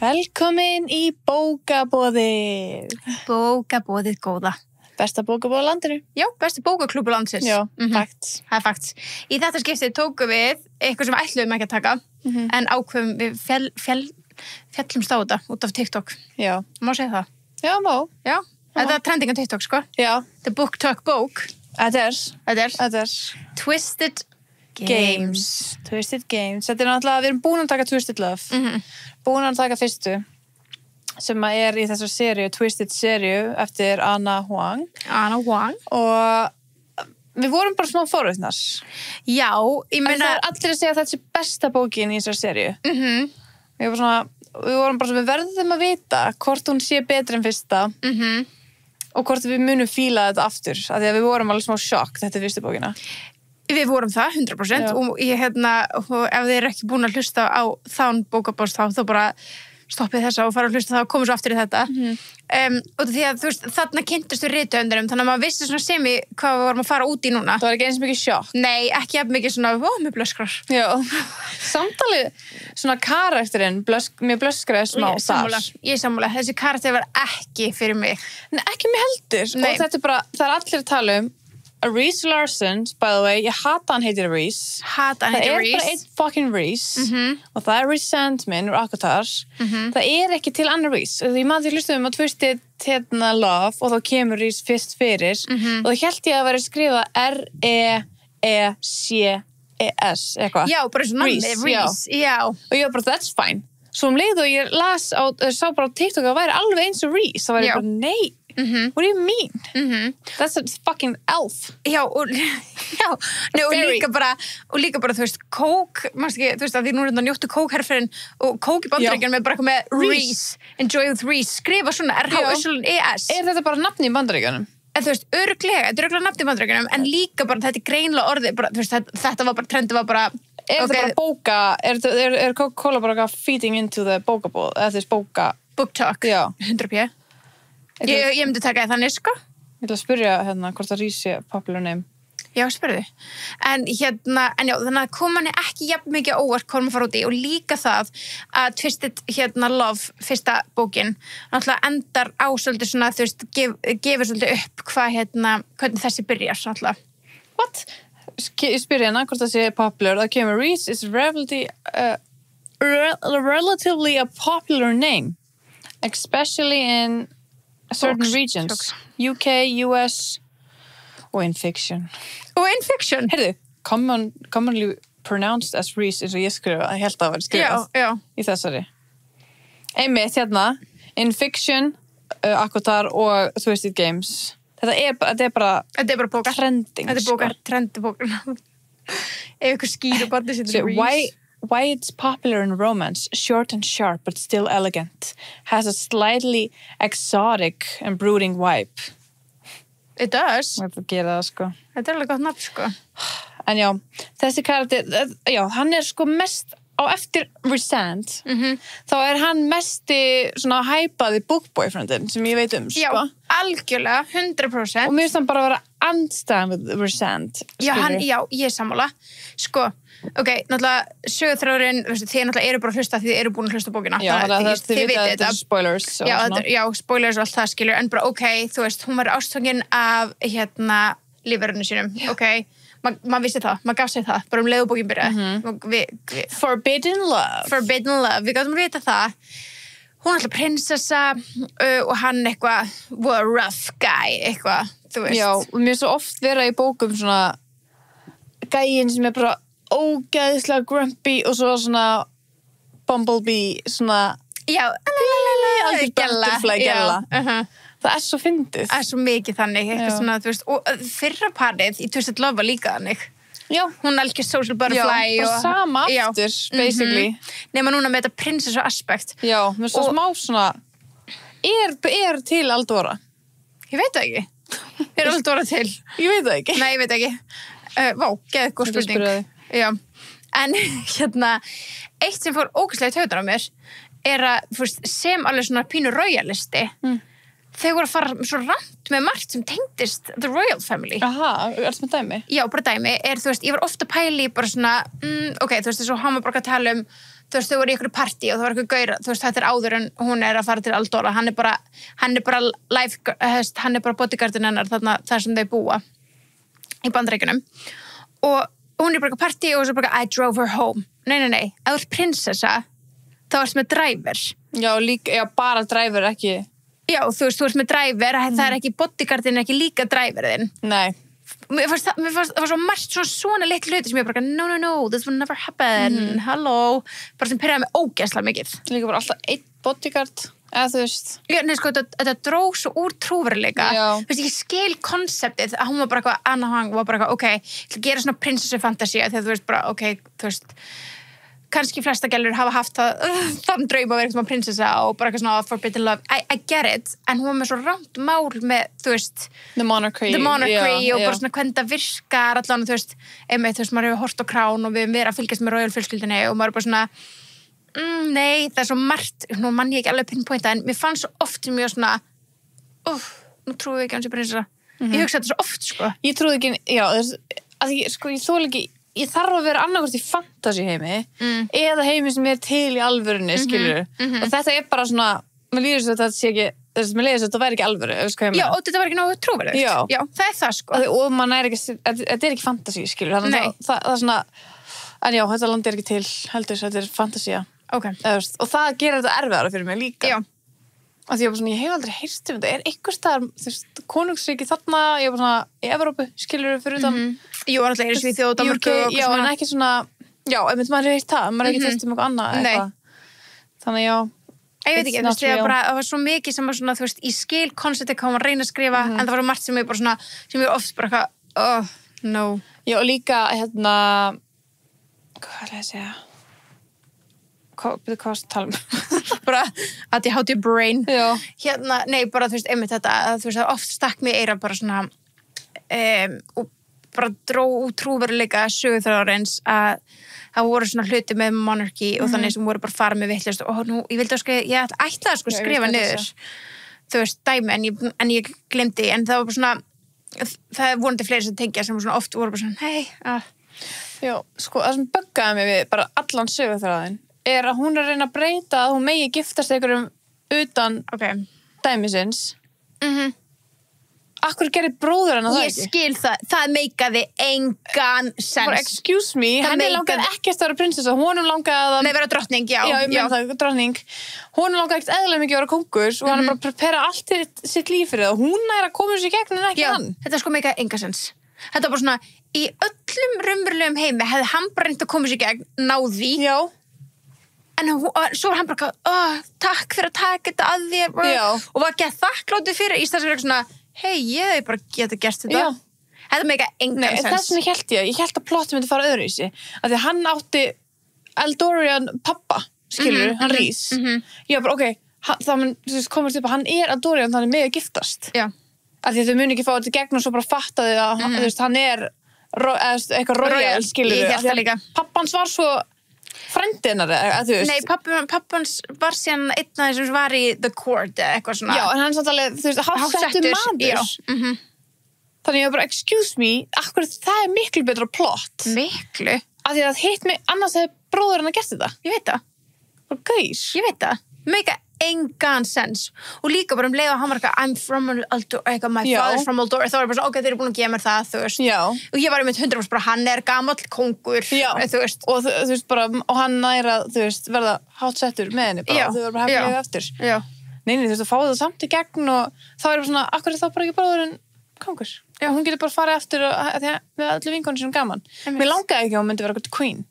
Velkomin í bókaboðið. Bókaboðið góða. Besta bókaboð á landinu. Já, besti bókaklúbbur landsins. Já, fakt. Það fakts. Í þetta skiptið tókum við eitthvað sem við ætluðum ekki að taka, en ákveðum við fjallumst á þetta út af TikTok. Já. Má segja það? Já, má. Já. Þetta trending á TikTok, sko. Já. The Book Talk bók. Þetta er Twisted Games. Twisted Games. Þetta er náttúrulega, við erum búin að taka Twisted Love. Búin að taka fyrstu, sem er í þessar seríu, Twisted seríu, eftir Ana Huang. Og við vorum bara smá forvitnar. Já, ég En meina... það er allir að segja að þetta sé besta bókin í þessar seríu. Við vorum bara svona, við verðum að vita hvort hún sé betri en fyrsta og hvort við munum fíla þetta aftur. Af því að við vorum alveg smá sjokk þetta fyrstu bókina. Við vorum það, 100%. Og ég, og ef þið eru ekki búin að hlusta á þann bókabóst þá bara stoppið þessa og fara að hlusta það og komið svo aftur í þetta. Og því að, þú veist, þarna kynntustu rithöfundurum, þannig að maður vissi svona semi hvað við vorum að fara út í núna. Það var ekki eins mikið sjokk. Nei, ekki jafn mikið svona, mér blöskrar. Já, samtalið, svona karakterinn, mér blöskraði smá þar. Ég sammála, þessi karakter var ekki fyrir mig. Nei, ekki mér heldur. Nei. Og þetta er bara, það er allir að tala um Reese Larson, by the way, ég hata hann heitir Reese. Hata hann heitir Reese. Það er bara einn fucking Reese og það er Resentment úr Akatar. Það er ekki til annar Reese. Því maður hlustum að Twisted Love og þá kemur Reese fyrst fyrir og þá hélt ég að vera að skrifa R-E-E-C-E-S eitthvað. Já, bara svona Reese. Já. Og ég var bara, that's fine. Svo leið og ég sá bara á TikTok að það væri alveg eins og Reese. Það var ég bara, nei. What do you mean? That's a fucking elf. Já, og líka bara, þú veist, Coke, mást ekki, þú veist, að því nú er þetta njóttu Coke-herferinn og Coke í Bandaríkjunum með bara eitthvað með Reese, Enjoy with Reese, skrifa svona R-H-S-L-E-S. Er þetta bara nafni í Bandaríkjunum? En þú veist, örugglega, þetta er örugglega nafni í Bandaríkjunum, en líka bara þetta er greinlega orðið, bara, þú veist, þetta var bara, trendið var bara... Er þetta bara bóka, er Coca-Cola bara feeding into the bókabóð, eða þess bóka... Book Talk, 100p. Ég myndi taka það þannig, sko. Ég ætla að spyrja hvort það Reese sé popular name. Já, spyrðu. En já, þannig að kom manni ekki jafn mikið óvart hvað maður fara út í og líka það að Twisted Love, fyrsta bókin, náttúrulega endar á svolítið svona, þú veist, gefur svolítið upp hvernig þessi byrjar, náttúrulega. What? Ég spyrja hvort það sé popular. Það kemur Reese is relatively a popular name, especially in certain regions. UK, US, og in fiction. Heyrðu, commonly pronounced as Reese, eins og ég skrifa, ég held að það var skrifað í þessari. Einmitt in fiction, Akatar og Twisted Games. Þetta er bara bókar. Trending. Þetta er bókar, trendibókar. Ef ykkur skýr og barnið sér Reese. Why it's popular in romance, short and sharp but still elegant, has a slightly exotic and brooding vibe. It does. Þetta gera það, sko. Þetta er alveg gott nafn, sko. En já, þessi karakter, hann er sko mest á eftir Resent, þá er hann mesti svona hæpaði bookboyfriendin sem ég veit sko. Já, algjörlega, 100%. Og mér finnst hann bara að vera andstæðan við Resent. Já, ég er sammála. Sko, ok, náttúrulega söguthrárinn, þið náttúrulega eru bara að hlusta því þið eru búin að hlusta bókina. Já, þið veit að þetta er spoilers. Já, spoilers og allt það skilur, en bara ok, þú veist, hún var ástfangin af lífverðinu sínum, ok. Maður vissi það, maður gaf sér það, bara leiðubókin byrjaði. Forbidden Love, við gátum að vita það. Hún er alltaf prinsessa og hann eitthvað, rough guy, eitthvað, þú veist. Já, og mér er svo oft vera í bókum svona gæinn sem er bara ógeðslega grumpy og svo svona bumblebee, svona... Já, butterfly gælla. Það er svo fyndið. Það er svo mikið þannig, eitthvað svona, þú veist, og fyrra parið í Twisted Love var líka þannig. Já. Hún elskir social butterfly. Já, bara sama aftur, basically. Nema núna með þetta prinsessu aspekt. Já, með svo smá svona, er til Aldora? Ég veit það ekki. Er Aldora til? Ég veit það ekki. Nei, ég veit ekki. Vá, geðið góð spurning. Já, en eitt sem fór ógeðslega í taugarnar á mér er að, þú veist, sem alveg svona pínu royalisti, þau voru að fara svo rangt með margt sem tengdist the royal family. Aha, ertu með dæmi? Já, bara dæmi. Þú veist, ég var ofta pæli bara svona, ok, þú veist, þess að hann var bara að tala um, þú veist, þau voru í ykkur partí og það var ykkur gaur, þú veist, þetta áður en hún að fara til Aldora, hann er bara life, hann er bara bodyguardin hennar þar sem þau búa í Bandaríkjunum og hún bara ykkur partí og svo bara I drove her home. Nei, ef þú ert prinsessa þá ertu með driver. Já, bara driver, ekki. Já, þú ert með driver, það ekki bodyguardin, ekki líka driverinn. Nei. Mér fannst það var svo margt svona litlu hluti sem ég bara, no, this will never happen, hello, bara sem pyrraði mig ógeðslega mikið. Líka bara alltaf einn bodyguard, eða þú veist. Já, nei, sko, þetta dró svo úr trúveruleika. Þú veist, ég skil konseptið að hún var bara eitthvað, Anna Hong var bara eitthvað, ok, ég ætla að gera svona prinsessu fantasía, þegar þú veist bara, ok, þú veist, kannski flesta gælur hafa haft þann draum að vera eitthvað prinsessa og bara eitthvað svona forbidden love. I get it, en hún var með svo rámt mál með, þú veist, The monarchy og bara svona hvernig það virkar allan, þú veist, einmitt, þú veist, maður hefur hort á Krán og við erum verið að fylgjast með royal fjölskyldinni og maður er bara svona, nei, það er svo margt, nú mann ég ekki alveg pinpointa, en mér fannst svo oft mjög svona, nú trúi ég ekki hans í prinsessa. Ég hugsa þetta svo oft, sko. Ég trúi ekki, já, ég þoli ekki, ég þarf að vera annarkvort í fantasy heimi eða heimi sem er til í alvörunni, skilur. Og þetta er bara svona, mér líður svo að þetta sé ekki, mér líður svo að þetta væri ekki alvöru, veist hvað ég meina. Já, og þetta var ekki nógu trúverðugt. Já, það er það, sko. Og man er ekki, þetta er ekki fantasy, skilur. Þannig að það er svona, en já, þetta land er ekki til, heldur þetta er fantasía. Ok. Og það gerir þetta erfiðara fyrir mig líka. Já. Af því ég hef aldrei heyrt þetta, einhvers staðar, þú veist, konungsríki þarna, ég bara svona, í Evrópu, skilur fyrir utan. Jú, alltaf í Svíþjóð og Danmörku og já, en ekki svona, já, einmitt maður heyrt það, maður ekki heyrt eitthvað annað eitthvað. Þannig, já. Ég veit ekki, þú veist, það var svo mikið sem var svona, þú veist, í skil konceptið hvað maður reyna að skrifa, en það var svo margt sem ég bara svona, sem ég oft bara eitthvað, no. Já, og líka, hvað er ég að segja? Hvað varst að tala um? Bara að ég háti brain. Já. Nei, bara þú veist, einmitt þetta, þú veist, það oft stakk mig eira bara svona, og bara dró út trúveruleika söguþráðarins að það voru svona hluti með monarchy og þannig sem voru bara fara með vitlaust og nú, ég vildi að ég ætlaði að skrifa niður, þú veist, dæmi, en ég glemdi, en það var bara svona, það vonandi fleiri sem tengja sem svona oft voru bara svona, hei, Já, sko, það sem buggaði mig við bara allan söguþráðin er að hún er að reyna að breyta að hún megi giftast einhverjum utan dæmisins. Akkur gerir bróður hann að það ekki? Ég skil það meikaði engan sens. Bara, excuse me, henni langaði ekkert að vera prinsessa, honum langaði að... Nei, vera drottning, já. Já, ég meina það, drottning. Honum langaði ekkert eðlilega mikið að vera kongur og hann er bara að prepara allt sitt líf fyrir það. Hún er að koma sér í gegn en ekki hann. Þetta sko meikaði engan sens. Þetta var bara svona, í öllum raunverulegum heimi hefði hann bara reynt að koma sér í gegn, náði. Já. En svo var hann bara, takk fyrir að taka þetta að þér og var ekki að þakkláttur fyrir í stað sem svona, hei, ég hef bara getið gert þetta. Já. Þetta meikaði engan sens. Nei, þess vegna ég hélt að plottið myndi fara öðruvísi. Af því hann átti Eldorian pappa, skilur, hann Rhys. Já, bara, það komast upp að hann er Eldorian, þannig með að giftast. Já. Af því þau muni ekki fá þetta gegn og svo bara fattaði að þú veist, hann er eitthvað royal, skilur. Ég hélt það líka. Pappans var svo frændinar, þú veist. Nei, pappans var síðan einn af þessum sem var í The Court eða eitthvað svona. Já, en hann satt alveg, þú veist, hátsettur maður. Já. Þannig ég var bara, excuse me, akkur það er miklu betra plott. Miklu? Af því að hitt mig, annars hefði bróður hann að gert þetta. Ég veit það. Bara gæs. Ég veit það. Meika engan sens. Og líka bara leið að hann var eitthvað, I'm from Aldora, my father's from Aldora. Þá var ég bara svona, ok, þeir eru búin að gefa mér það, þú veist. Já. Og ég var einmitt 100% bara, hann er gamall kongur. Já. Þú veist. Og þú veist bara, og hann næra, þú veist, verða hátsettur með henni bara. Já. Og þau verður bara hefnilega eftir. Já. Nei, þú veist, að fá það samt í gegn og þá er bara svona, akkur er það bara ekki bróðurinn kongur. Já, hún getur bara farið eftir með öllu vinkonum sem gaman. Mér langaði ekki að hún myndi vera queen.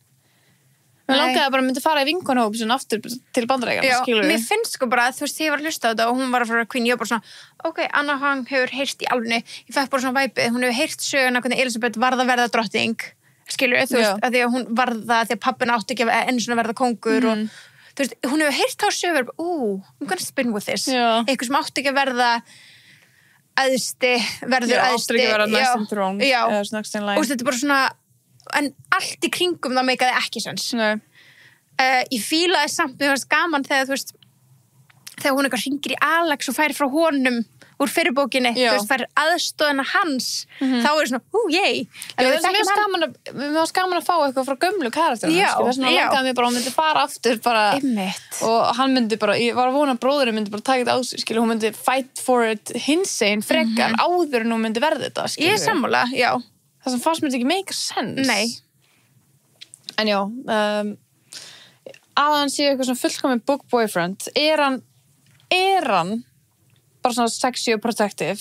Mér langaði að bara myndi fara í vinkonhóp sem aftur til Bandaríkjanna, skilur við. Mér finnst sko bara, þú veist, þegar ég var að hlusta á þetta og hún var að fara queen, ég var bara svona, ok, Anna Hong hefur heyrt í alvunni, ég fekk bara svona væpið, hún hefur heyrt söguna hvernig Elizabeth varð að verða drottning, skilur við, þú veist, að því að hún varða, því að pappina átti ekki enn svona verða kongur og, þú veist, hún hefur heyrt á sögur, I'm gonna spin with this, eitthvað sem átti ekki að verða æðsti, verður æðsti, en allt í kringum það meikaði ekki sens. Ég fílaði samt, mér fannst gaman þegar, þú veist, þegar hún eitthvað hringir í Alex og færi frá honum úr fyrirbókinni, þú veist, fær aðstoðina hans, þá svona, yey. Mér var gaman að fá eitthvað frá gömlu karakterinu, þess vegna langaði mér bara, hún myndi fara aftur bara, og hann myndi bara, ég var að vona að bróðurinn myndi bara taka þetta á sig, skilur, hún myndi fight for it hinsegin frekar áður en hún myndi verða þetta, skilur. Ég er sammála, já. Það sem fannst mér ekki make sense. Nei. En já, að hann sé eitthvað svona fullkominn book boyfriend, er hann bara svona sexy og protective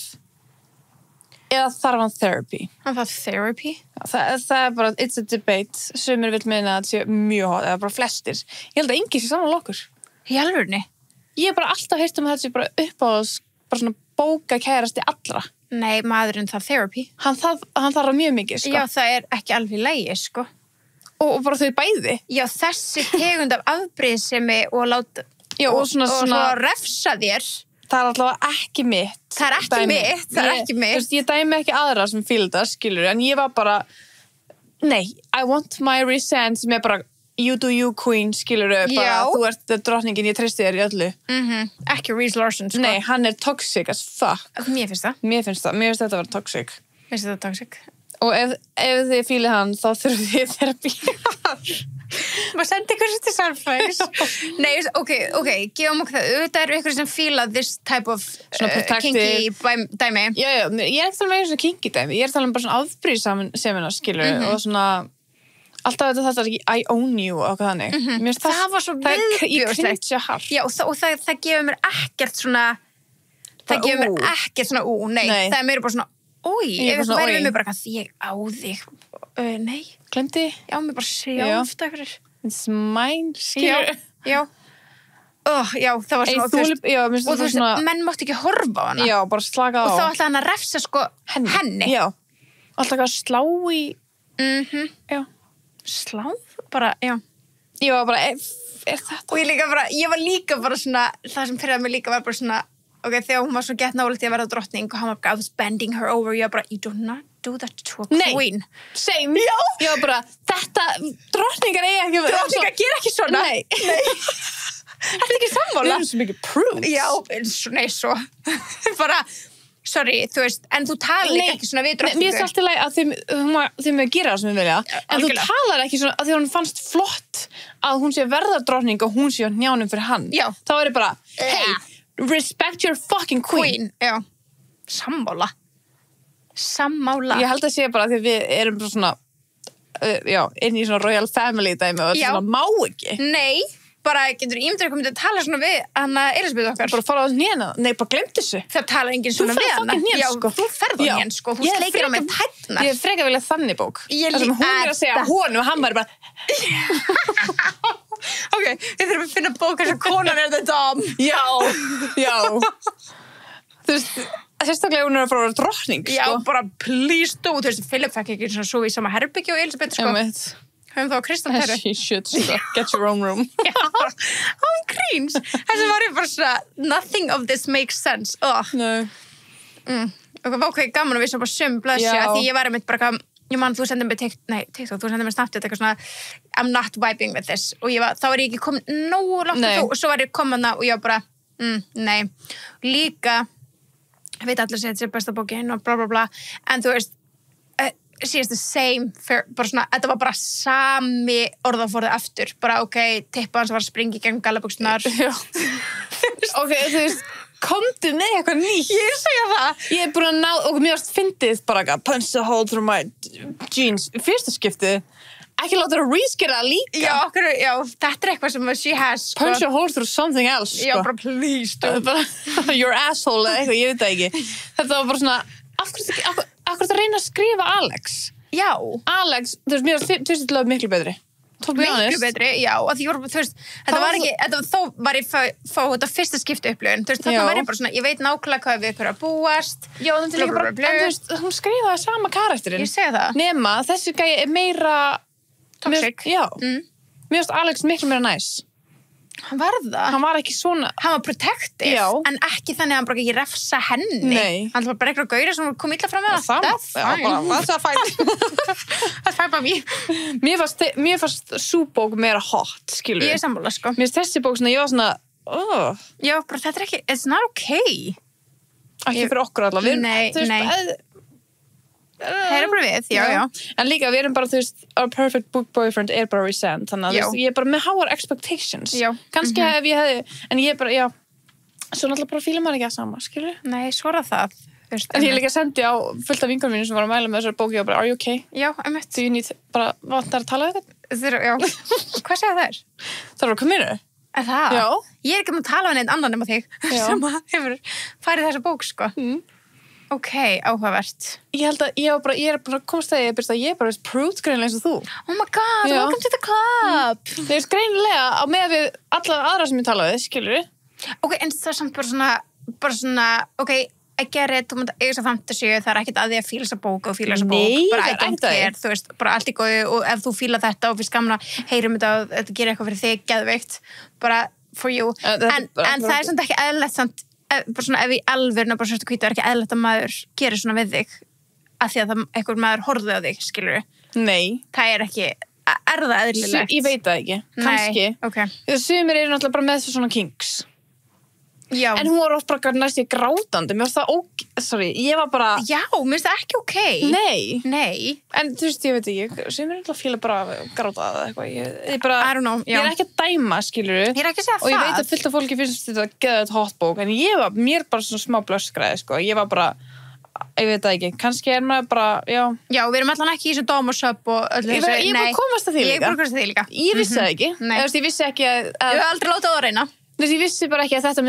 eða þarf hann therapy? Hann þarf therapy? Það er bara, it's a debate, sumir vill meina að það sé mjög hot, eða bara flestir. Ég held að enginn sé saman okkur. Í alvörunni? Ég hef bara alltaf heyrt að þetta sé bara uppáðs, bara svona bóka kærasti allra. Nei, maðurinn þarf therapy. Hann þarf mjög mikið, sko. Já, það er ekki alveg í lagi, sko. Og bara þau bæði. Já, þessi tegund af afbrýðsemi og láta, og svona refsa þér. Það er alltaf ekki mitt. Það er ekki mitt. Ég dæmi ekki aðra sem fíla það, skilur, en ég var bara, nei, I want my resent sem er bara, you do you queen, skilur, bara, þú ert drottningin, ég treysti þér í öllu. Ekki Reese Larson, sko. Nei, hann er toxic as fuck. Mér finnst það. Mér finnst þetta að vera toxic. Mér finnst þetta toxic. Og ef þið fílið hann, þá þurfum þið therapy. Maður sendi ykkur til sálfræðings. Nei, ok, gefum okkur það. Þetta eru ykkur sem fíla this type of kinky dæmi. Já, ég er ekki talað með svona kinky dæmi. Ég er talað bara svona afbrýðsamina, skilur, og svona alltaf þetta I own you og hvað þannig. Það var svo viðbjóðslegt. Ég cringe hart. Já, og það gefur mér ekkert svona, það er meira bara svona, ef þú verður við mig bara hvað ég á þig. Nei. Glemdi? Já, mér bara sjáft ekkur. It's mine, skilur. Já, það var svona, og þú veist, menn mátti ekki horfa á hana. Já, bara slaka á. Og þá ætlaði hann að refsa, sko, henni. Já, alltaf að slá í. Já. Slá? Bara, já. Já, bara, er þetta? Og ég var líka bara svona, það sem fyrir að mig líka var bara svona, ok, þegar hún var svo gett nálægt í að verða drottning og hann var bara, I was bending her over, ég var bara, you do not do that to a queen. Nei, same. Já. Ég var bara, þetta, drottningar eiga ekki. Drottningar gera ekki svona. Nei. Þetta er ekki sammála. Við erum svo mikið prudes. Já, nei, svo. Bara, sorry, þú veist, en þú talar ekki svona við drottningu. Mér er alltaf leið að þið með gera það sem við vilja, en þú talar ekki svona, að því hún fannst flott að hún sé verða drottning og hún sé á hnjánum fyrir hann. Já. Þá er bara, hey, respect your fucking queen. Já. Sammála. Ég held að sé bara að við erum bara svona, inn í svona royal family dæmi og þetta svona má ekki. Nei, bara getur ímyndir að að tala svona við hana Elisabeth okkar. Bara fara á hnén, nei, bara glemt þessu. Það tala enginn svona við hana. Já, þú ferð á hnén, sko. Þú sleikir á með tætnar. Ég freka vilja þannig bók. Það sem hún er að segja honum og hann var bara Ok, við þurfum að finna bókar sem konan er the dom. Já. Þú veist, sérstaklega hún er að fara að vera drottning, sko. Já, bara please do. Þú veist, Philip fekk ekki svona svo í sama herbergi og Elisabeth, sko. Höfum þá Kristján Terri. She should, sko. Get your own room. Já, hann gríns. Þessi var ég bara svona, nothing of this makes sense. No. Ok, gaman að við svo bara blaðsja, því ég var einmitt bara ég man, þú sendið mér TikTok, þú sendið mér Snapchat eitthvað svona, I'm not vibing with this og þá var ég ekki komin nógu langt og svo var ég komin og ég var bara nei, líka veit allir að þetta er besta bókin og bla bla bla, en þú veist síðast the same, bara svona þetta var bara sami orðaforði aftur, bara ok, tippa hans var að springa í gegnum gallabuxurnar ok, þú veist komdu með eitthvað nýtt. Ég segja það. Ég er búin að ná, og mér varst fyndið bara að punch the hole through my jeans. Fyrsta skiptið, ekki láta það rískera líka. Já, þetta er eitthvað sem she has. Sko. Punch the hole through something else. Já, bara please. Your asshole eða eitthvað, ég veit það ekki. Þetta var bara svona, af hverju það reyna að skrifa Alex? Já. Alex, þú veist, mér varst fyrst til að miklu betri. Miklu betri, já, og því þú veist, þetta var ekki, þó var ég fá þetta fyrsta skipti upplifun, þú veist, þetta var ég bara svona, ég veit nákvæmlega hvað við ykkur að búast, já, en þú veist, hún skrifaði sama karakterinn, ég segi það, nema, þessi gæi er meira toxic, já, mér finnst Alex miklu meira næs, hann var það, hann var ekki svona, hann var protective, já, en ekki þannig að hann bara ekki refsa henni, nei, hann var bara eitthvað gauðir sem kom illa fram með that's fine by me. Mér fannst súbók meira hot, skilur ég er sammála, sko, mér finnst þessi bók svona, ég var svona já, bara þetta er ekki, it's not okay Ekki fyrir okkur allavega. Nei. Heyra bara við, já. En líka, við erum bara, þú veist, our perfect book boyfriend bara resent, þannig að ég bara með háar expectations. Já. Kannski ef ég hefði, en ég bara, já, svo náttúrulega bara fíla maður ekki að sama, skilur? Nei, svo það. En ég líka sendi á fullt af vinkonum mínu sem var að mæla með þessari bóki og bara, are you okay? Já, einmitt. Do you need, bara, vantar að tala við þetta? Já. Hvað segja þær? Það var að koma inn. Það? Já. Ég ekki að tala við neitt annan nema þig sem hefur farið þessa bók, sko. Ok, áhugavert. Ég held að ég er bara komast að ég er bara prude greinlega eins og þú. Oh my god, welcome to the club. Það er greinilega á með við allar aðra sem ég tala við, skilur við? Ok, en það er samt bara svona, ok, I get it, þú múnt eiga þess að fantasíu, það er ekkert að því að fíla þessa bók og fíla þessa bók, bara I don't care, þú veist, bara allt í góðu og ef þú fíla þetta og finnst gaman að heyrum þetta og þetta gerir eitthvað fyrir þig, geðveikt, bara for you, en það er samt ekki eðlilegt, samt, bara svona ef í alvörinu bara svart og hvítu er ekki eðlilegt að maður gerir svona við þig, af því að einhver maður horfði á þig, skilur við? Nei. Það er ekki, er það eðlilegt? Ég veit það ekki, kannski. Nei, ok. Sumir eru náttúrulega bara með svona kinks. Já. En hún var oft bara næst ég grátandi, mér var það ég var bara... Já, mér finnst það ekki ok. Nei. En þú veist, ég veit ekki, sem er alltaf fíla bara gráta eða eitthvað, ég bara... I don't know, já. Ég er ekki að dæma, skilur Ég er ekki að segja það. Og ég veit að fullt af fólki finnst þetta að geða þetta hotbók, en mér bara svona smá blöskræði, sko, ég var bara... Ég veit það ekki, kannski maður bara, já. Já, við erum allan ekki í þessu dómasöp og öllu þessu. Ég bara komast að því líka. Ég bara komast að því líka. Ég vissi það ekki. Ég vissi ekki að... Ég hef aldrei látið á það reyna. Ég vissi bara ekki að þetta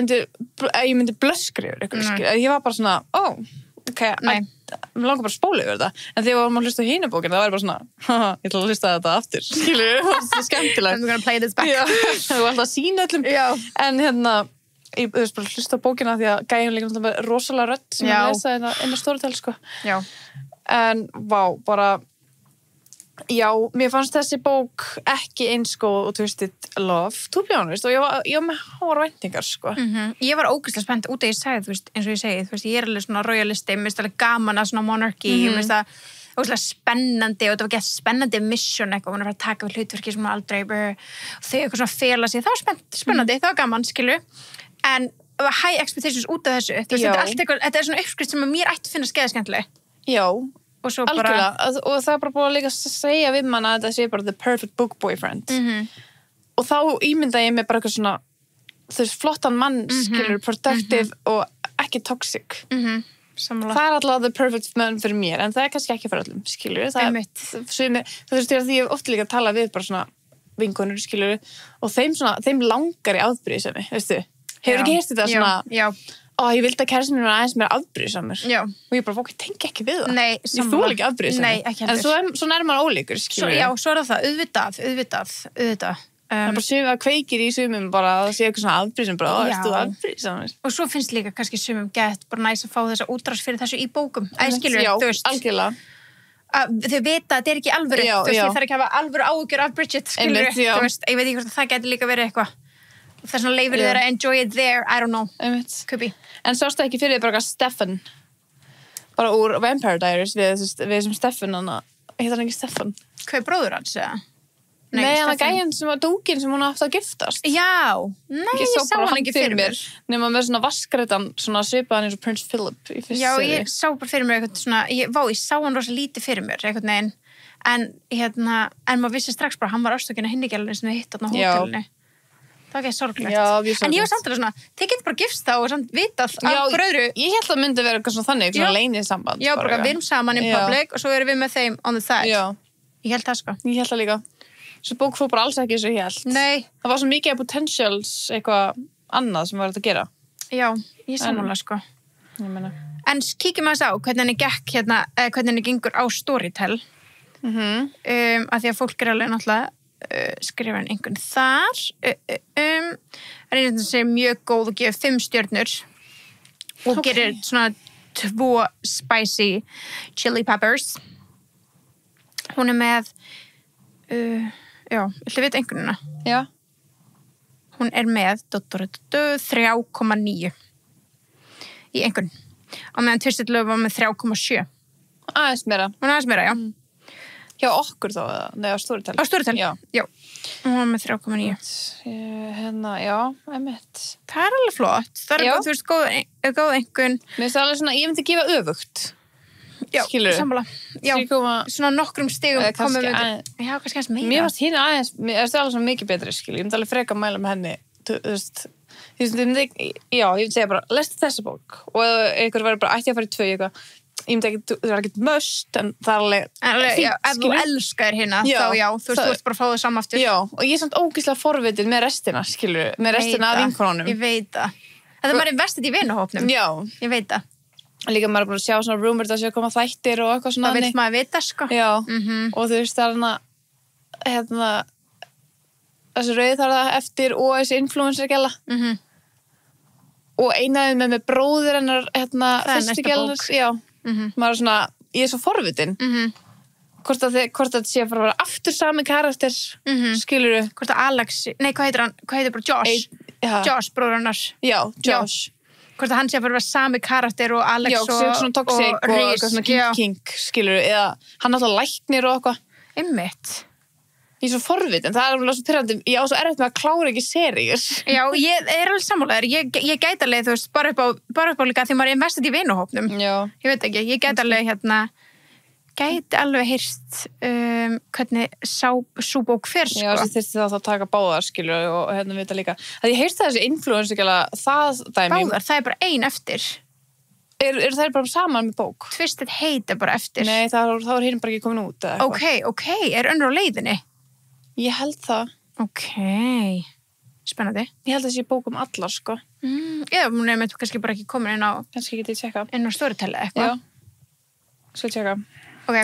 ég myndi blöskri yfir ykkur, ég var bara svona, ok, mér langar bara að spóla yfir þetta, en þegar við varum að hlusta á hina bókina, það var bara svona, ég ætla að hlusta þetta aftur, skilur, það var svo skemmtilegt. I'm gonna play this back. Já, það var alltaf að sína öllum, en ég veist bara hlusta á bókina því að gæjum líka með rosalega rödd sem ég lesa inn á Storytel, sko. Já. En, bara... Já, mér fannst þessi bók ekki eins góð og Twisted Love, to be honest, og ég var með háar væntingar, sko. Ég var ógeðslega spennt út að ég sagði, þú veist, eins og ég segi, þú veist, ég er alveg svona royalisti, mér finnst alveg gaman að svona monarchy, mér finnst það ógeðslega spennandi og þetta var ekki spennandi mission eitthvað, hún er að fara að taka við hlutverki sem aldrei, og þau eitthvað svona fela sig, það var spennandi, það var gaman, skilu, en high expectations út af þessu, þú veist, þetta er allt eitthvað, þetta er svona uppskrift sem mér ætti að finna skeiðskemmtileg. Já. Algjörlega, og það er bara búin að líka segja við manna að þetta sé bara the perfect book boyfriend og þá ímynda ég mig bara eitthvað svona þess flottan mann, skilur, productive og ekki toxic það er alltaf the perfect man fyrir mér en það er kannski ekki fyrir öllum, skilur það veist ég að því ég oft líka að tala við bara svona vinkonur, skilur og þeim langar í afbrýðisemi, veistu hefur ekki heyrt þetta svona ég vildi að kærastinn mér var aðeins meira afbrýðisamur og ég bara, fólk, ég tengi ekki við það. Nei, ég þoli ekki afbrýðisamur. Nei, ekki heldur. En svo er maður ólíkur, skilur. Já, svo er það, auðvitað. Það er bara sumum að kveikir í sumum bara að það sé eitthvað svona afbrýðisam, bara, ertu þú afbrýðisamur? Og svo finnst líka kannski sumum gett bara næs að fá þessa útrás fyrir þessu í bókum. Skilur, þú veist. Algjörlega. Þau vita að þetta er ekki alvöru. Þú veist, ég þarf ekki að hafa alvöru áhyggjur af Bridget, skilur. Þú veist, ég veit ekki hvort það gæti líka verið eitthvað. Það er svona leifir þeirra enjoy it there, I don't know. Could be. En sástu ekki fyrir bara Stefan bara úr Vampire Diaries við sem Stefan heitir hann ekki Stefan? Hvað er bróður hans, eða? Nei, hann er gæjan sem var dúkin sem hún átti að giftast. Já, nei, ég sá hann ekki fyrir mér. Nema með svona vaskrættan, svona svipaðan eins og Prince Philip í fyrst. Já, ég sá bara fyrir mér eitthvað svona, ég sá hann rosa lítið fyrir mér, eitthvað neginn. En maður vissi strax bara, hann var ástökin að hinnigjælunni sem við hitt þarna á hótelinu. Það var ekki sorglegt. Já, en ég var samt alveg svona, þið getur bara gifst það og samt vitað af hver öðru. Ég held að myndi vera eitthvað svona þannig, svona leynið samband. Já, bara við erum saman in public og svo erum við með þeim on the side. Já. Ég held það, sko. Ég held það líka. Svo bók fór bara alls ekki eins og ég held. Nei. Það var svo mikið potentials eitthvað annað sem var þetta að gera. Já, ég sammála, sko. Ég meina. En kíkjum aðeins á hvernig henni gekk hvernig henni gengur á Storytel. Af því að fólk er alveg náttúrulega skrifa hann einhvern þar reynir sem mjög góð og gefur 5 stjörnur og gerir svona 2 spicy chili peppers hún er með viltu vita einhvernuna? Já hún er með 3,9 í einhvern og meðan Twisted Love var með 3,7 aðeins meira, já hjá okkur þá, eða á Storytel? Á Storytel, já. Hún var með 3,9. Hérna, já, einmitt. Það er alveg flott. Það er Já. góð, þú veist, góð einhvern. Mér finnst það alveg svona, ég myndi gefa öfugt. Já, Skilurðu? sammála. Já, 3,- svona nokkrum stigum kannski komum við. aðeins- Já, kannski aðeins meira. Mér fannst hérna aðeins, mér finnst það alveg svona mikið betri, skilur. Ég myndi alveg freka að mæla með henni, þú veist. Ég myndi, já, ég myndi segja bara, lestu þessa bók. Og ef einhver verður bara, ætti að fara í 2 eitthvað. Ég myndi ekki, það er ekkert must, en það er alveg Já, ef þú elskar hérna, Já, þá já, þú veist bara að fá það saman aftur. Já, og ég er samt ógeðslega forvitin með restina, skilur, með restina af vinkonunum. Ég veit það. Þetta er maður investið í vinahópnum. Já, Ég veit það. líka maður er búin að sjá svona rumor það sé að koma þættir og eitthvað svona Það vil maður vita, sko. Já, Mhm. og þú veist það er hérna, þessi rauð þar það eftir og þessi influencer gæla. Mhm. Og einaðið með bróðir hennar, hérna, Það er fyrstu næsta gælunar. bók. Já, Mhm. maður er svona, ég er svo forvitin. Mhm. Hvort að þetta sé að fara að vera aftur sami karakter, Mhm. skilurðu? Hvort að Alex, nei, hvað heitir hann? Hvað heitir bara Josh? Já, Josh, bróður hennar. já, Josh. Hvort að hann sé að vera sami karakter og Alex Já, og svona toxic og Reese. eitthvað svona Já, king, skilurðu, eða hann náttúrulega læknir og eitthvað. einmitt. Ég er svo forvitin, það er alveg svo pyrrandi, ég á svo erfitt með að klára ekki seríur. Já, ég er alveg sammálaður. Ég gæti alveg, þú veist, bara upp á líka því maður er investið í vinahópnum. Já. Ég veit ekki, ég gæti alveg gæti alveg heyrt hvernig sú bók fer, sko. Já, þessi þyrfti þá að taka báðar, skilur, og hérna vita líka. Það ég heyrst þessi influencer gæla, það dæmi. Báðar, það er bara ein eftir. Er þær bara saman með bók? Twisted Hate er bara eftir. Nei, þá er hinn bara ekki komin út, eða eitthvað. Ok, er önnur á leiðinni? Ég held það. Ok, spennandi. Ég held að það sé bók alla, sko. Eða hún er með kannski bara ekki komin inn á Kannski getið tjekka. Storytel eða Já. eitthvað. Skal tjekka. Ok,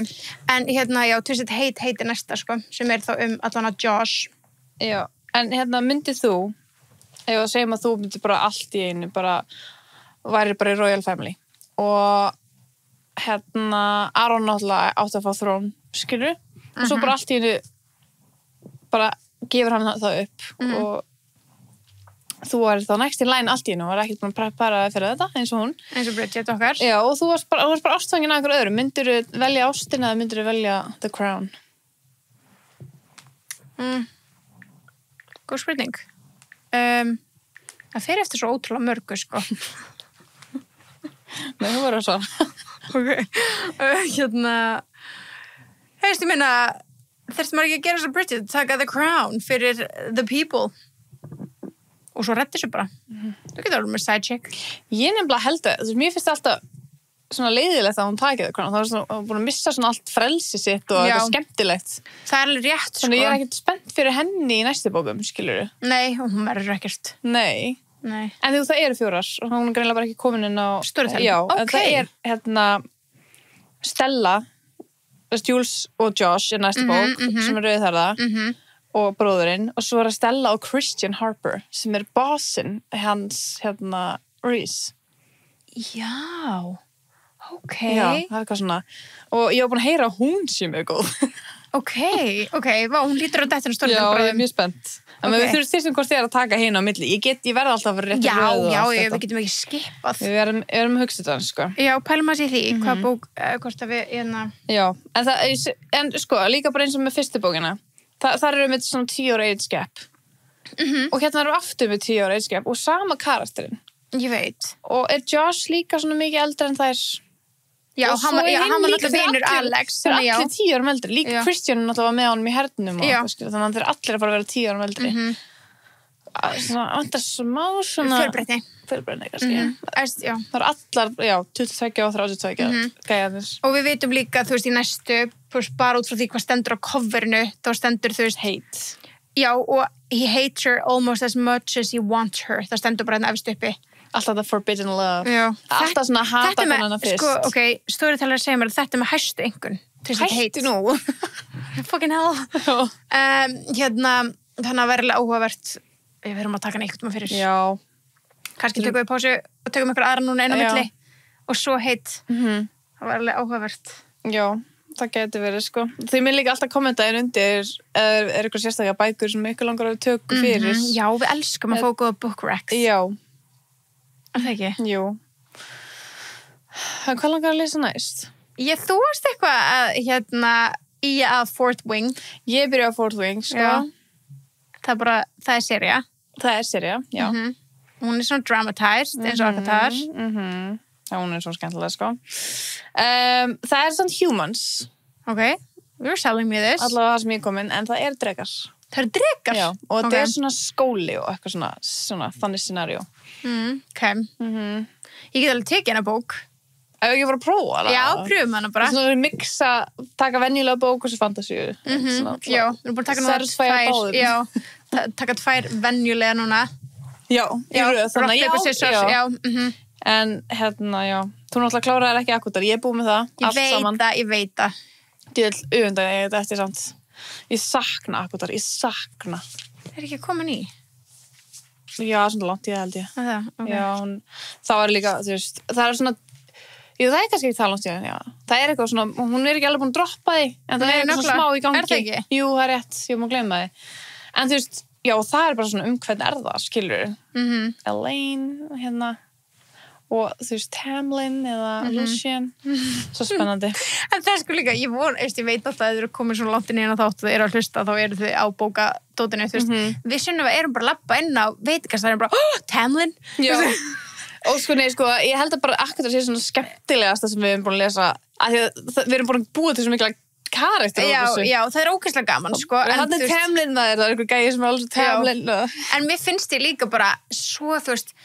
en já, Twisted Hate heitir næsta, sko, sem er þá allan að Josh. Já, en hérna myndið þú, ef að segjum að þú myndir bara allt í einu, bara væri bara í Royal Family. Og hérna, Aron náttúrulega átti að fá þrón, skilur? Og svo bara allt í einu, bara gefur hann það upp og þú var þá next in line allt í einu og var ekkert búin að prepara fyrir þetta eins og hún. Eins og Bridget okkar. Já, og þú varst bara ástfangin að einhver öðru. Myndirðu velja ástina eða myndirðu velja The Crown? Góð spurning. Það fer eftir svo ótrúlega mörgu, sko. Nei, þú verður svo. Ok. Hefst, ég meina, þurfti maður ekki að gera svo Bridget, taka The Crown fyrir the people. Og svo reddi þessu bara. Þú getur alveg með side chick. Ég nefnilega held að, þú veist, mér finnst alltaf svona leiðilegt að hún takið The Crown. Það var svona búin að missa svona allt frelsi sitt og eitthvað skemmtilegt. Það er alveg rétt, sko. Þannig ég er ekkert spennt fyrir henni í næstu bókum, skilurðu? Nei, hún verður ekkert. Nei. Nei. En þú, það eru 4 og hún er greinilega bara ekki komin inn á Storytel. Já, Ok. en það er hérna Stella, Jules og Josh er næstu bók sem er rauðhærða og bróðurinn og svo er það Stella og Christian Harper sem er bossinn hans hérna Reese. Já. Ok. Já, það er eitthvað svona og ég var búin að heyra að hún sé mjög góð. Ok, vá, hún lítur á dættinu Já, Storytel. ég er mjög spennt. En við þurfum hvort þið er að taka hina á milli. Ég verði alltaf að vera rétt Já, og allt við þetta. getum ekki skipað. Við erum að hugsa þetta, sko. Já, pælum að sé því, hvað bók, hvort að við, Já, en sko, líka bara eins og með fyrstu bókina. Þar eru með svona 10 ára age gap. Og hérna eru aftur með 10 ára age gap og sama karakterinn. Ég veit. Og er Josh líka svona mikið eldri en þær? Já, Og hann svo var er hinn náttúrulega líka, þeir vinur allir- Alex. Þeir eru þannig já. allir 10 árum eldri. Líka Já. Christian náttúrulega var með honum í hernum og Já. eitthvað, skilur. Þannig að þeir allir að fara að vera 10 árum eldri. Svona, vantar smá svona... Fjölbreytni. Fjölbreytni, kannski. Já. Það eru allar, já, 22 og 32 gæðanir. Og við veitum líka, þú veist, í næstu, þú veist, bara út frá því hvað stendur á coverinu, þá stendur, þú veist, Hate. já, og he hates her almost as much as he wants her. Það stendur bara hérna efst uppi. Alltaf the forbidden love. Já. Alltaf svona hata Þetta konuna með, fyrst. sko, ok, Storyteller segir mér að þetta með hæstu einhvern. Hættu nú. Fucking hell. Þannig að verðilega áhugavert, við verum að taka hann einhvern veginn fyrir. Já. Kannski tökum við pásu og tökum ykkur aðra núna inn á Já. milli og svo heitt. Það var alveg áhugavert. Já, það getur verið, sko. Þau mér líka alltaf kommenta inn undir er ykkur sérstaklega bækur sem ykkur langar að tökku fyrir. Já, við elskum að fá góða book recs. Já, Er það ekki? jú. Hvað langar að lesa næst? Þú varst eitthvað að, í að Fourth Wing. Ég byrja á Fourth Wing, sko. Já. það er sería. Það er sería, já. Hún er svona dramatized, eins og Avatar. Já, hún er svo skemmtilega, sko. Það er svona humans. Ok, you're selling me this. Allavega það sem ég kom inn, en það er drekar. Það eru drekar? Já, og þetta er svona skóli og eitthvað svona þannig scenario. Ok. Ég get alveg tekið hana bók. Ef ég var að prófa það? Já, pröfum hana bara. Svona mixa, taka venjulega bók og svo fantasíu. Já, við erum búin að taka núna tvær. Já, taka tvær venjulega núna. Já, í röð. Þannig rock, paper, scissors, já. En hérna, já. Þú náttúrulega kláraðir ekki akkurat. Ég er búin með það. Allt saman. Ég veit það. Djöld öfundagi ég þetta eftir samt. Ég sakna akkurat. Ég sakna. Það er ekki að koma ný? Já, svona langt ég held ég. Það, ok. Já, það var líka, þú veist, það er svona. Jú, það er kannski ekki það langt síðan, já. Það er eitthvað svona, hún er ekki alveg búin að droppa því, en það er eitthvað svona smá í gangi. Er það ekki? Jú, það er rétt, ég má gleyma því. En þú veist, já, það er bara svona hvernig er það, skilur. Elaine, hérna, og þú veist, Tamlin eða Lucien. Svo spennandi. En það er sko líka, ég veit alltaf að þið eru komin svona langt inn í eina þátt og þið eru að hlusta, þá eru þið á bókadótinu, þú veist. Við Sunneva erum bara að labba inn á veitingastæðinu, bara, Tamlin. Já. Og sko, ég held að bara akkurat að sé svona skemmtilegast það sem við erum búin að lesa að við erum búin að búa til svo mikla karakter. Já, það er ógeðslega gaman, sko. En það er Tamlin það er eitthvað gæði sem er alveg Tamlin. En mér finnst ég líka bara svo, þú veist,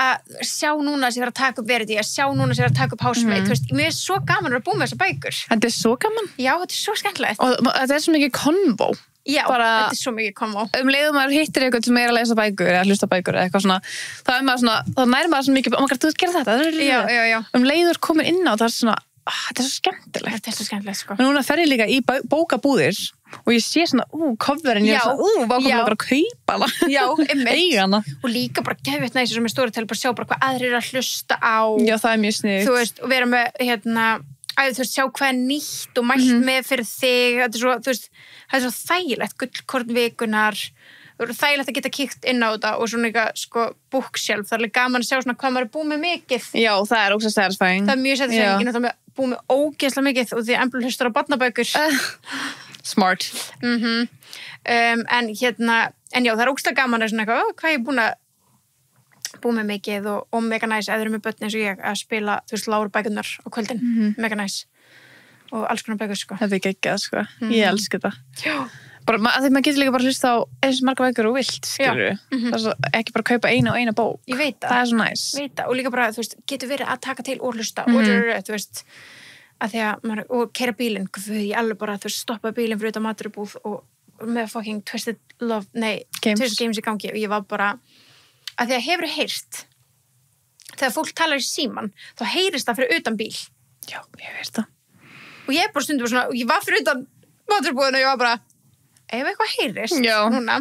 að sjá núna sem ég þarf að taka upp Verity, að sjá núna sem ég þarf að taka upp Housemaid, þú veist, mér er svo gaman að búa með þessar bækur. Þetta er svo gaman? Já, þetta er svo skemmtilegt. Og þetta er svo mikið kombo. Já, þetta er svo mikið kombo. Leiðum maður hittir eitthvað sem er að lesa bækur eða hlusta bækur eða eitthvað svona, það er maður svona, þá nær maður svo mikið, þú gerir þetta. Já. Leiður komin inn á, það er svona, þetta er svo skemmtilegt. Þetta er svo skemmtilegt, sko. Men núna fer ég líka í bókabúðir og ég sé svona, coverinn, ég er svona, hvað komum maður að kaupa hana? Já, eiga hana. Og líka bara geðveitt næs sem er Storytel, bara sjá bara hvað aðrir eru að hlusta á. Já, það er mjög sniðugt. Þú veist, og vera með, þú veist, sjá hvað er nýtt og mælt með fyrir þig, þetta er svo, þú veist, það er svo þægilegt, gullkornvikunar, það er þægilegt að geta kíkt inn á þetta og svona eitthvað, sko, bookshelf, það er alveg gaman að sjá svona hvað maður er búið með mikið. Já, það er ógeðslega satisfying. Það er mjög satisfying, það er búið með ógeðslega mikið og því emblu hlustar á barnabækur. Smart. En já, það er ógeðslega gaman að svona eitthvað, hvað ég er búið með mikið og mega næs eða með börn eins og ég að spila, þú veist, lágur bækurnar á kvöldin, mega næs og alls konar bækur, sko. Þetta er geggjað, sko. Ég elska þetta. Já. Bara, því maður getur líka bara hlusta á eins marga bækur og vilt, skilur við. Það er svo, ekki bara kaupa eina bók. Ég veit það. Það er svo næs. Veit það, og líka bara, þú veist, getur verið að taka til og hlusta og þú veist, að því að maður, og keyra bílinn, ég alveg bara, þú veist, stoppa bílinn fyrir utan maturubúð og með fucking Twisted Games í gangi og ég var bara að því að hefur heyrt þegar fólk talar í síman þá heyrist það fyrir utan bíl. Já, ég veist það. Og ég bara stundum svona, og ég var fyrir utan maturubúðinu og ég var bara ef eitthvað heyrist núna,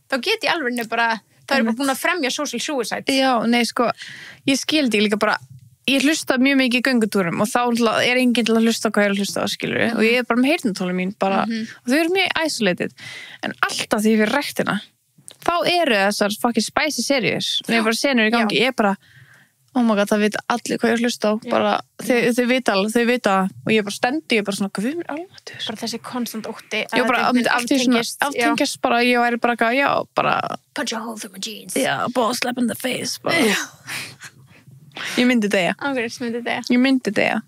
þá get ég alveg bara, þá er ég bara búin að fremja social suicide. Já, nei, sko, ég skildi líka bara, ég hlusta mjög mikið í göngutúrum og þá er enginn til að hlusta hvað ég er að hlusta á, skilur við, og ég er bara með heyrnartólin mín bara, og þau eru mjög isolated, en alltaf því ég fyrir rektina, þá eru þessar fucking spicy series, þegar ég bara senur í gangi, ég er bara, oh my god, það vita allir hvað ég er að hlusta á, bara, þau vita, og ég bara stendi, ég bara svona, hvað við mér alveg, bara þessi konstant ótti, já, bara, aftengjast bara, ég væri bara, já, bara, punch a hole through my jeans, já, ball slap in the face, bara, ég myndi deyja. Ég myndi deyja.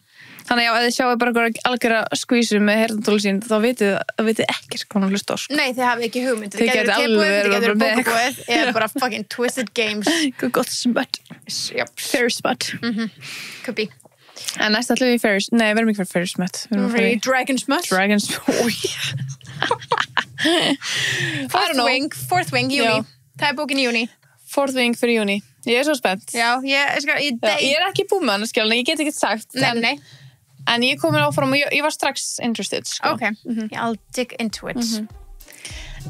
Þannig að ef þið sjáu bara algjörða skvísu með heyrnartólin sín, þá vitið ekkert hvað hún hlusta á. Nei, þið hafið ekki hugmynd. Þið getur alveg verið bókabúið, eða bara fucking Twisted Games. Gott smut. Fairy smut. Could be. En næst ætlum við í nei, við erum ekki fyrir fairy smut. Við erum fyrir Dragon smut. Dragon smut. Fourth Wing, júni. Það er bókin í júni. Fourth Wing fyrir júni. Ég er svo spennt. Já, ég er ekki búið með hann, skjálna, ég get ekki sagt. Nei. En ég kom áfram og ég var strax interested, sko. Ok, I'll dig into it.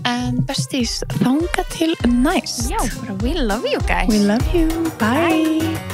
And besties, þangað til næst. Já, we love you guys. We love you. Bye.